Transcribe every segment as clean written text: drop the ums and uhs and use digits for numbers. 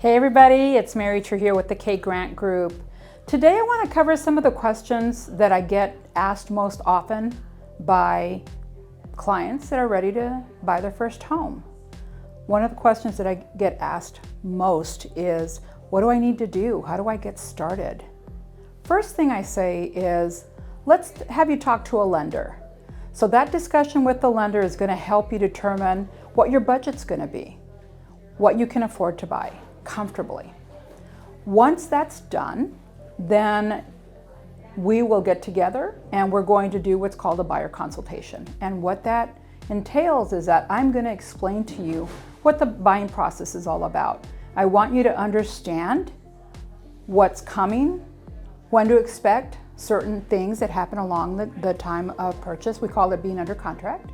Hey everybody, it's Mary Trujillo with the K Grant Group. Today I want to cover some of the questions that I get asked most often by clients that are ready to buy their first home. One of the questions that I get asked most is, what do I need to do? How do I get started? First thing I say is, let's have you talk to a lender. So that discussion with the lender is going to help you determine what your budget's going to be, what you can afford to buy comfortably. Once that's done, then we will get together and we're going to do what's called a buyer consultation. And what that entails is that I'm going to explain to you what the buying process is all about. I want you to understand what's coming, when to expect certain things that happen along the time of purchase. We call it being under contract.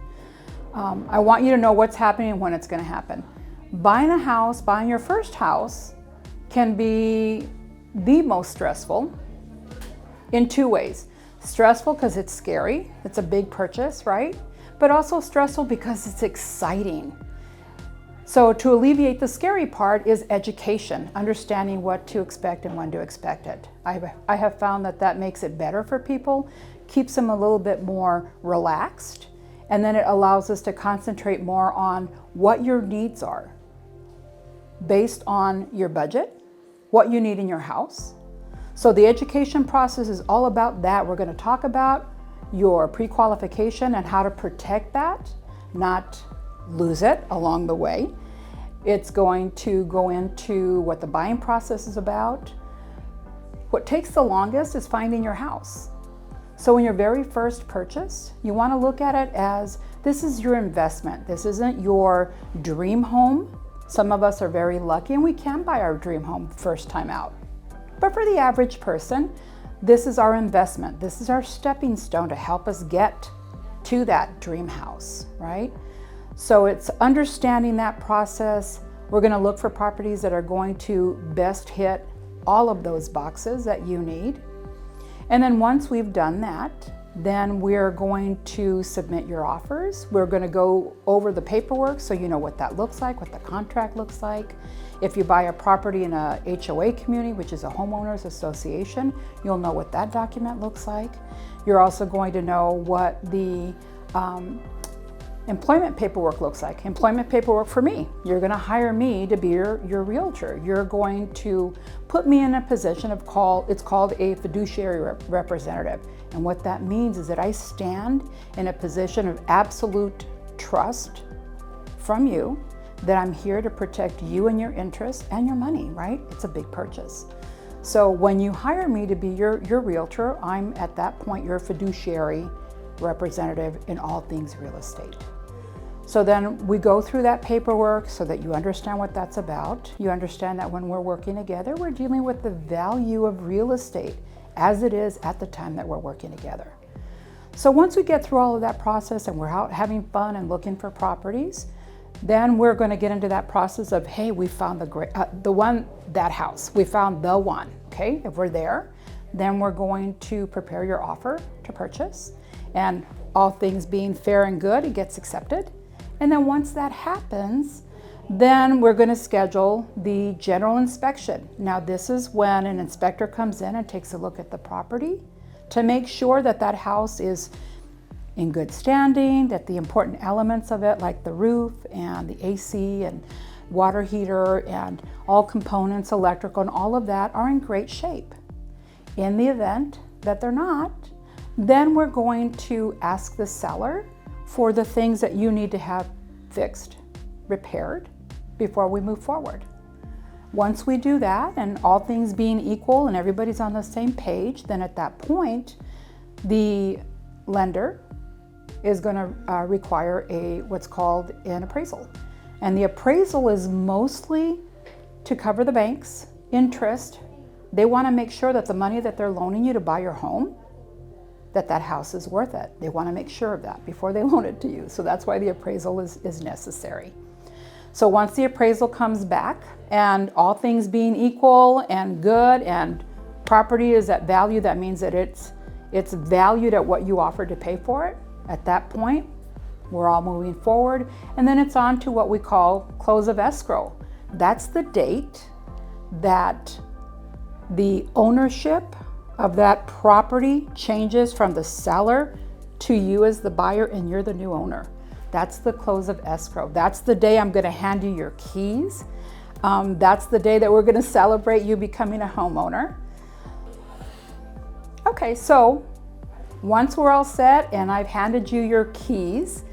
I want you to know what's happening and when it's going to happen. Buying a house, buying your first house, can be the most stressful in two ways. Stressful because it's scary, it's a big purchase, right? But also stressful because it's exciting. So to alleviate the scary part is education, understanding what to expect and when to expect it. I have found that makes it better for people, keeps them a little bit more relaxed, and then it allows us to concentrate more on what your needs are based on your budget, what you need in your house. So the education process is all about that. We're going to talk about your pre-qualification and how to protect that, not lose it along the way. It's going to go into what the buying process is about. What takes the longest is finding your house. So in your very first purchase, you want to look at it as this is your investment. This isn't your dream home. Some of us are very lucky and we can buy our dream home first time out. But for the average person, this is our investment. This is our stepping stone to help us get to that dream house, right? So it's understanding that process. We're going to look for properties that are going to best hit all of those boxes that you need. And then once we've done that, then we're going to submit your offers. We're going to go over the paperwork so you know what that looks like, what the contract looks like. If you buy a property in a HOA community, which is a homeowners association, you'll know what that document looks like. You're also going to know what the employment paperwork looks like. Employment paperwork for me. You're going to hire me to be your realtor. You're going to put me in a position of it's called a fiduciary representative. And what that means is that I stand in a position of absolute trust from you that I'm here to protect you and your interests and your money, right? It's a big purchase. So when you hire me to be your realtor, I'm at that point your fiduciary representative in all things real estate. So then we go through that paperwork so that you understand what that's about. You understand that when we're working together, we're dealing with the value of real estate as it is at the time that we're working together. So once we get through all of that process and we're out having fun and looking for properties, then we're going to get into that process of, hey, we found that house. We found the one, okay? If we're there, then we're going to prepare your offer to purchase. And all things being fair and good, it gets accepted. And then once that happens, then we're going to schedule the general inspection. Now this is when an inspector comes in and takes a look at the property to make sure that that house is in good standing, that the important elements of it, like the roof and the AC and water heater and all components, electrical and all of that are in great shape. In the event that they're not, then we're going to ask the seller for the things that you need to have fixed, repaired, before we move forward. Once we do that, and all things being equal and everybody's on the same page, then at that point, the lender is going to require what's called an appraisal. And the appraisal is mostly to cover the bank's interest. They want to make sure that the money that they're loaning you to buy your home, that house is worth it. They want to make sure of that before they loan it to you. So that's why the appraisal is necessary. So once the appraisal comes back and all things being equal and good and property is at value, that means that it's valued at what you offered to pay for it. At that point, we're all moving forward. And then it's on to what we call close of escrow. That's the date that the ownership of that property changes from the seller to you as the buyer, and you're the new owner. That's the close of escrow. That's the day I'm going to hand you your keys. That's the day that we're going to celebrate you becoming a homeowner. Okay, so once we're all set and I've handed you your keys,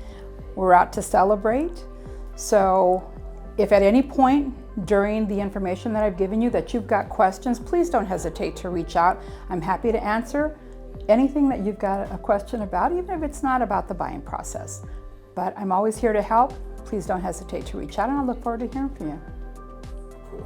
we're out to celebrate. So if at any point during the information that I've given you that you've got questions, please don't hesitate to reach out. I'm happy to answer anything that you've got a question about, even if it's not about the buying process. But I'm always here to help. Please don't hesitate to reach out, and I look forward to hearing from you.